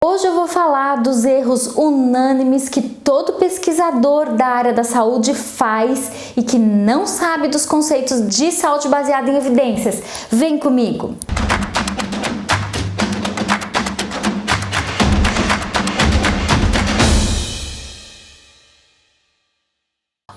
Hoje eu vou falar dos erros unânimes que todo pesquisador da área da saúde faz e que não sabe dos conceitos de saúde baseada em evidências. Vem comigo!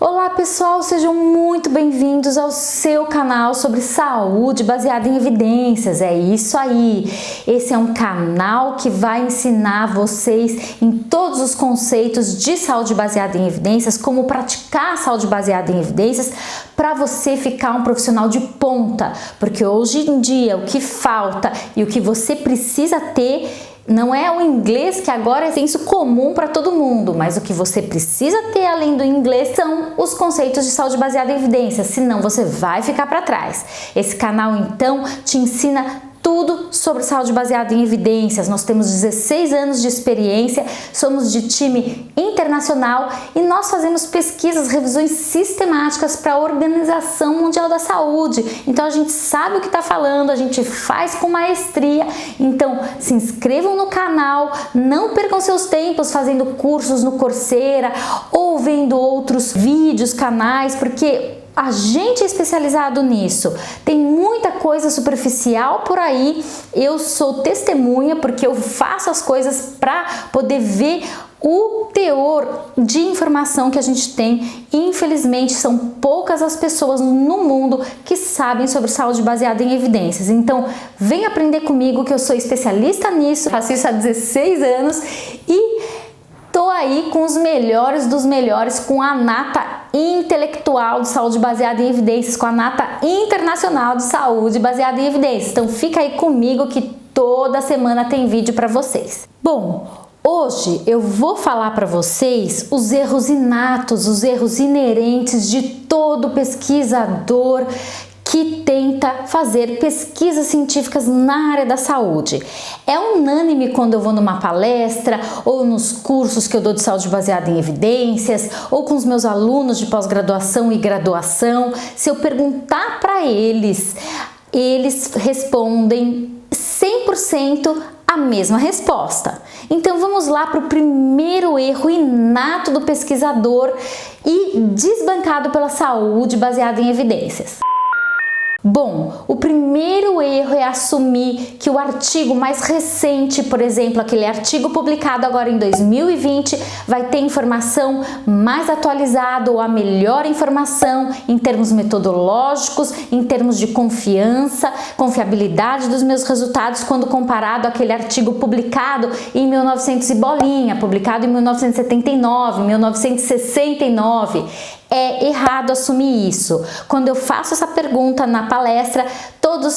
Olá pessoal, sejam muito bem-vindos ao seu canal sobre saúde baseada em evidências. É isso aí, esse é um canal que vai ensinar vocês em todos os conceitos de saúde baseada em evidências, como praticar saúde baseada em evidências para você ficar um profissional de ponta, porque hoje em dia o que falta e o que você precisa ter não é o inglês, que agora é senso comum para todo mundo, mas o que você precisa ter além do inglês são os conceitos de saúde baseada em evidências, senão você vai ficar para trás. Esse canal então te ensina tudo sobre saúde baseada em evidências. Nós temos 16 anos de experiência, somos de time internacional e nós fazemos pesquisas, revisões sistemáticas para a Organização Mundial da Saúde. Então a gente sabe o que está falando, a gente faz com maestria. Então se inscrevam no canal, não percam seus tempos fazendo cursos no Coursera ou vendo outros vídeos, canais, porque a gente é especializado nisso. Tem muita coisa superficial por aí. Eu sou testemunha porque eu faço as coisas para poder ver o teor de informação que a gente tem. Infelizmente, são poucas as pessoas no mundo que sabem sobre saúde baseada em evidências. Então, vem aprender comigo que eu sou especialista nisso. Faço isso há 16 anos e tô aí com os melhores dos melhores, com a nata intelectual de saúde baseada em evidências, com a nata internacional de saúde baseada em evidências. Então fica aí comigo que toda semana tem vídeo para vocês. Bom, hoje eu vou falar para vocês os erros inatos, os erros inerentes de todo pesquisador que tenta fazer pesquisas científicas na área da saúde. É unânime quando eu vou numa palestra ou nos cursos que eu dou de saúde baseada em evidências ou com os meus alunos de pós-graduação e graduação, se eu perguntar para eles, eles respondem 100% a mesma resposta. Então vamos lá para o primeiro erro inato do pesquisador e desbancado pela saúde baseada em evidências. Bom, o primeiro erro é assumir que o artigo mais recente, por exemplo, aquele artigo publicado agora em 2020, vai ter informação mais atualizada ou a melhor informação em termos metodológicos, em termos de confiança, confiabilidade dos meus resultados quando comparado àquele artigo publicado em 1900 e bolinha, publicado em 1979, 1969. É errado assumir isso. Quando eu faço essa pergunta na palestra,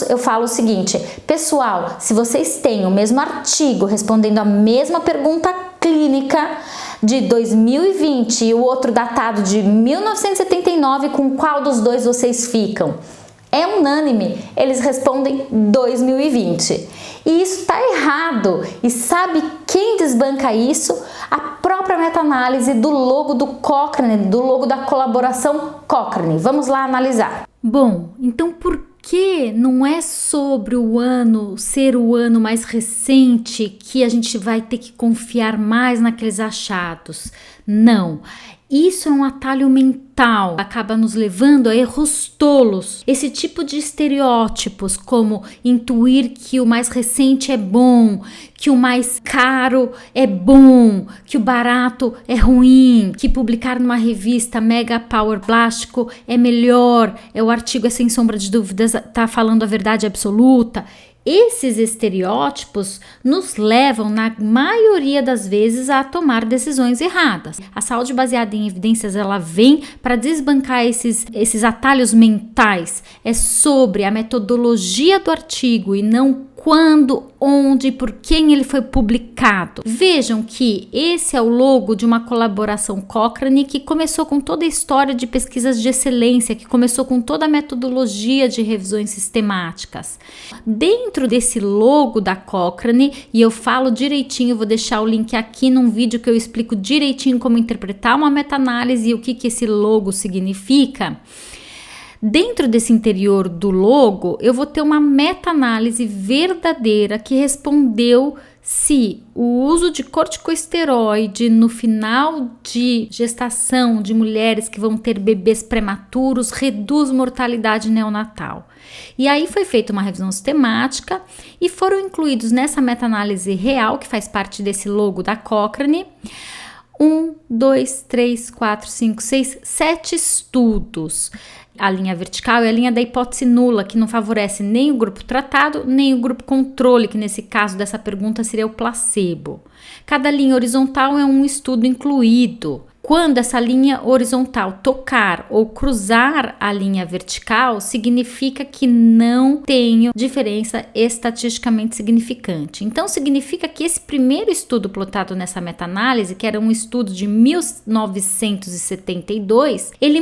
eu falo o seguinte: pessoal, se vocês têm o mesmo artigo respondendo a mesma pergunta clínica de 2020 e o outro datado de 1979, com qual dos dois vocês ficam? É unânime, eles respondem 2020. E isso está errado. E sabe quem desbanca isso? A própria meta-análise do logo do Cochrane, do logo da colaboração Cochrane. Vamos lá analisar. Bom, então por que não é sobre o ano ser o ano mais recente que a gente vai ter que confiar mais naqueles achados? Não. Isso é um atalho mental, acaba nos levando a erros tolos. Esse tipo de estereótipos, como intuir que o mais recente é bom, que o mais caro é bom, que o barato é ruim, que publicar numa revista Mega Power Plástico é melhor, o artigo é sem sombra de dúvidas, tá falando a verdade absoluta. Esses estereótipos nos levam, na maioria das vezes, a tomar decisões erradas. A saúde baseada em evidências, ela vem para desbancar esses atalhos mentais. É sobre a metodologia do artigo e não quando, onde e por quem ele foi publicado. Vejam que esse é o logo de uma colaboração Cochrane que começou com toda a história de pesquisas de excelência, que começou com toda a metodologia de revisões sistemáticas. Dentro desse logo da Cochrane, e eu falo direitinho, vou deixar o link aqui num vídeo que eu explico direitinho como interpretar uma meta-análise e o que esse logo significa. Dentro desse interior do logo, eu vou ter uma meta-análise verdadeira que respondeu se o uso de corticosteroide no final de gestação de mulheres que vão ter bebês prematuros reduz mortalidade neonatal. E aí foi feita uma revisão sistemática e foram incluídos nessa meta-análise real, que faz parte desse logo da Cochrane, 7 estudos. A linha vertical é a linha da hipótese nula, que não favorece nem o grupo tratado, nem o grupo controle, que nesse caso dessa pergunta seria o placebo. Cada linha horizontal é um estudo incluído. Quando essa linha horizontal tocar ou cruzar a linha vertical, significa que não tem diferença estatisticamente significante. Então, significa que esse primeiro estudo plotado nessa meta-análise, que era um estudo de 1972, ele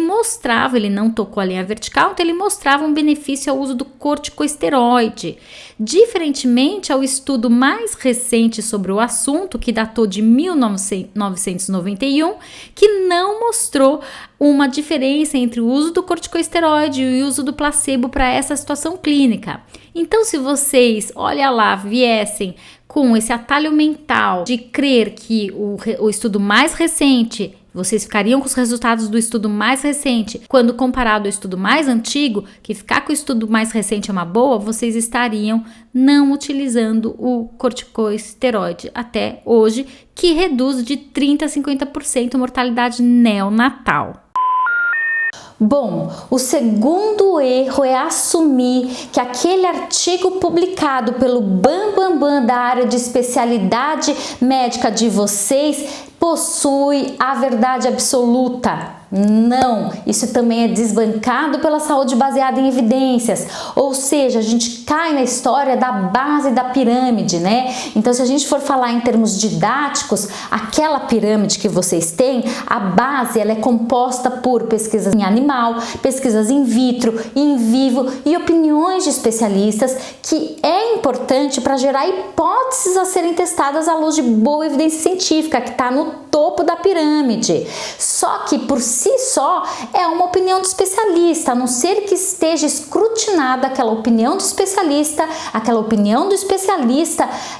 não tocou a linha vertical, então ele mostrava um benefício ao uso do corticosteroide. Diferentemente ao estudo mais recente sobre o assunto, que datou de 1991, que não mostrou uma diferença entre o uso do corticosteroide e o uso do placebo para essa situação clínica. Então, se vocês, olha lá, viessem com esse atalho mental de crer que o estudo mais recente, vocês ficariam com os resultados do estudo mais recente, quando comparado ao estudo mais antigo, que ficar com o estudo mais recente é uma boa, vocês estariam não utilizando o corticosteroide até hoje, que reduz de 30% a 50% a mortalidade neonatal. Bom, o segundo erro é assumir que aquele artigo publicado pelo Bambambam da área de especialidade médica de vocês possui a verdade absoluta. Não, isso também é desbancado pela saúde baseada em evidências, ou seja, a gente cai na história da base da pirâmide, né? Então, se a gente for falar em termos didáticos, aquela pirâmide que vocês têm, a base ela é composta por pesquisas em animal, pesquisas in vitro, in vivo e opiniões de especialistas, que é importante para gerar hipóteses a serem testadas à luz de boa evidência científica, que está no topo da pirâmide. Só que por si só é uma opinião do especialista, a não ser que esteja escrutinada aquela opinião do especialista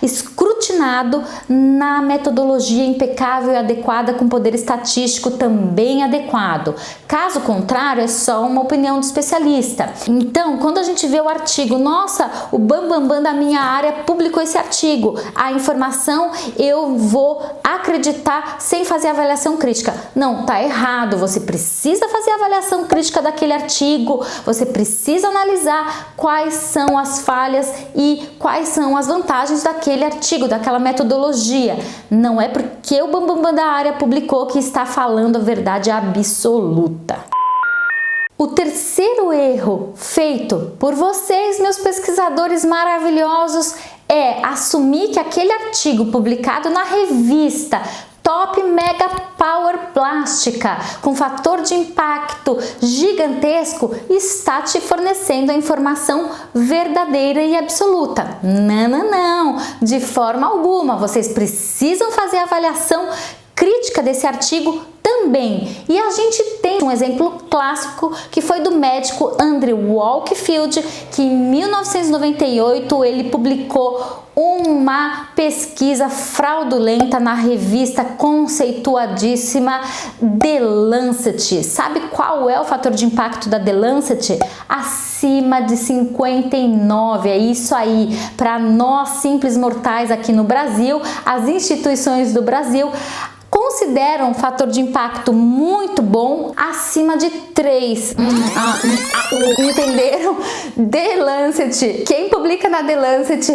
escrutinado na metodologia impecável e adequada, com poder estatístico também adequado. Caso contrário, é só uma opinião do especialista. Então, quando a gente vê o artigo, nossa, o Bambambam da minha área publicou esse artigo, a informação eu vou acreditar sem fazer avaliação crítica. Não, tá errado. Você precisa fazer avaliação crítica daquele artigo, você precisa analisar quais são as falhas e quais são as vantagens daquele artigo, daquela metodologia. Não é porque o Bambambam da área publicou que está falando a verdade absoluta. O terceiro erro feito por vocês, meus pesquisadores maravilhosos, é assumir que aquele artigo publicado na revista Top Mega Power Plástica, com fator de impacto gigantesco, está te fornecendo a informação verdadeira e absoluta. Não, de forma alguma. Vocês precisam fazer a avaliação crítica desse artigo também. E a gente tem um exemplo clássico que foi do médico Andrew Wakefield, que em 1998 ele publicou uma pesquisa fraudulenta na revista conceituadíssima The Lancet. Sabe qual é o fator de impacto da The Lancet? Acima de 59, é isso aí. Para nós simples mortais aqui no Brasil, as instituições do Brasil consideram um fator de impacto muito bom, acima de 3. Entenderam? The Lancet. Quem publica na The Lancet?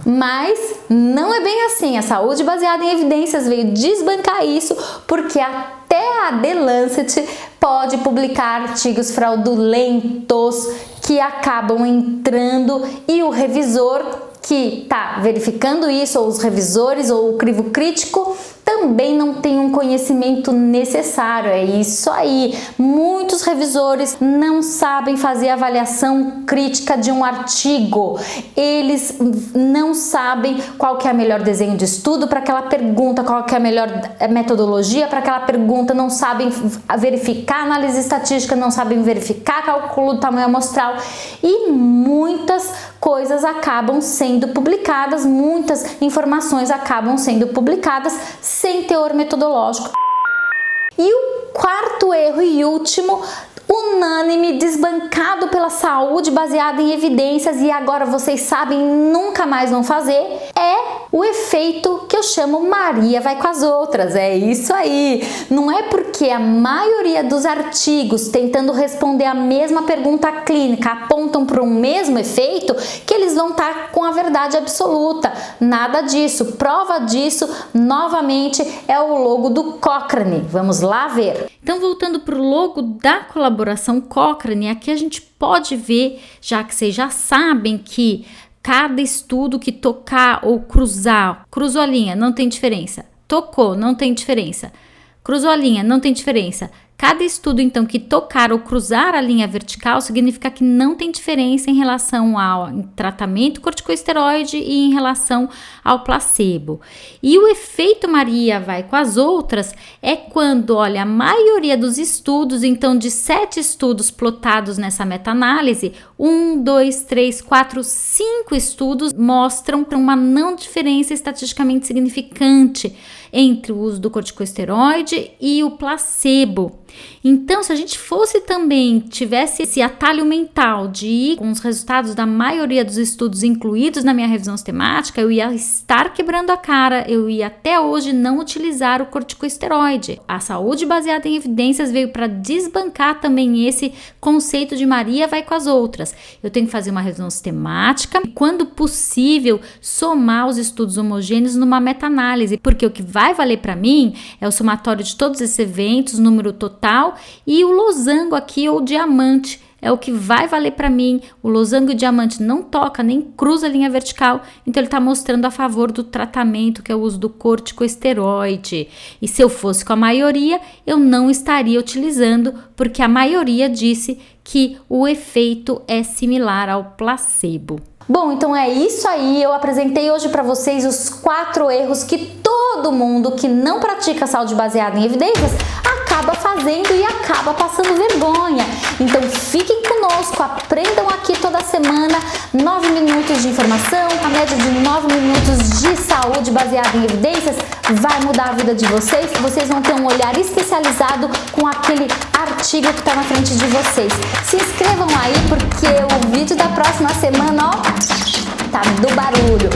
Mas não é bem assim. A saúde baseada em evidências veio desbancar isso, porque até a The Lancet pode publicar artigos fraudulentos que acabam entrando e o revisor que está verificando isso, ou os revisores, ou o crivo crítico, também não tem um conhecimento necessário. É isso aí. Muitos revisores não sabem fazer avaliação crítica de um artigo. Eles não sabem qual que é o melhor desenho de estudo para aquela pergunta, qual que é a melhor metodologia para aquela pergunta, não sabem verificar análise estatística, não sabem verificar cálculo do tamanho amostral e muitas coisas acabam sendo publicadas, muitas informações acabam sendo publicadas sem teor metodológico. E o quarto erro e último, unânime, desbancado pela saúde baseada em evidências, e agora vocês sabem, nunca mais vão fazer, é o efeito que eu chamo Maria vai com as outras. É isso aí! Não é porque a maioria dos artigos tentando responder a mesma pergunta clínica apontam para o mesmo efeito que eles vão estar com a verdade absoluta. Nada disso. Prova disso, novamente, é o logo do Cochrane. Vamos lá ver. Então, voltando para o logo da colaboração Cochrane, aqui a gente pode ver, já que vocês já sabem que cada estudo que tocar ou cruzar, cruzou a linha, não tem diferença. Tocou, não tem diferença. Cruzou a linha, não tem diferença. Cada estudo, então, que tocar ou cruzar a linha vertical significa que não tem diferença em relação ao tratamento corticosteroide e em relação ao placebo. E o efeito Maria vai com as outras é quando, olha, a maioria dos estudos, então de 7 estudos plotados nessa meta-análise, 1, 2, 3, 4, 5 estudos mostram uma não diferença estatisticamente significante entre o uso do corticosteroide e o placebo. Então, se a gente fosse também, tivesse esse atalho mental de ir com os resultados da maioria dos estudos incluídos na minha revisão sistemática, eu ia estar quebrando a cara, eu ia até hoje não utilizar o corticosteroide. A saúde baseada em evidências veio para desbancar também esse conceito de Maria vai com as outras. Eu tenho que fazer uma revisão sistemática e, quando possível, somar os estudos homogêneos numa meta-análise, porque o que vai valer para mim é o somatório de todos esses eventos, número total, e o losango aqui, ou diamante, é o que vai valer para mim. O losango e o diamante não toca, nem cruza a linha vertical, então ele está mostrando a favor do tratamento, que é o uso do corticosteroide. E se eu fosse com a maioria, eu não estaria utilizando, porque a maioria disse que o efeito é similar ao placebo. Bom, então é isso aí. Eu apresentei hoje para vocês os 4 erros que todo mundo que não pratica saúde baseada em evidências acaba fazendo e acaba passando vergonha. Então fiquem conosco, aprendam aqui toda semana 9 minutos de informação, a média de 9 minutos de saúde baseada em evidências vai mudar a vida de vocês. Vocês vão ter um olhar especializado com aquele artigo que está na frente de vocês. Se inscrevam aí porque o vídeo da próxima semana, ó, tá do barulho.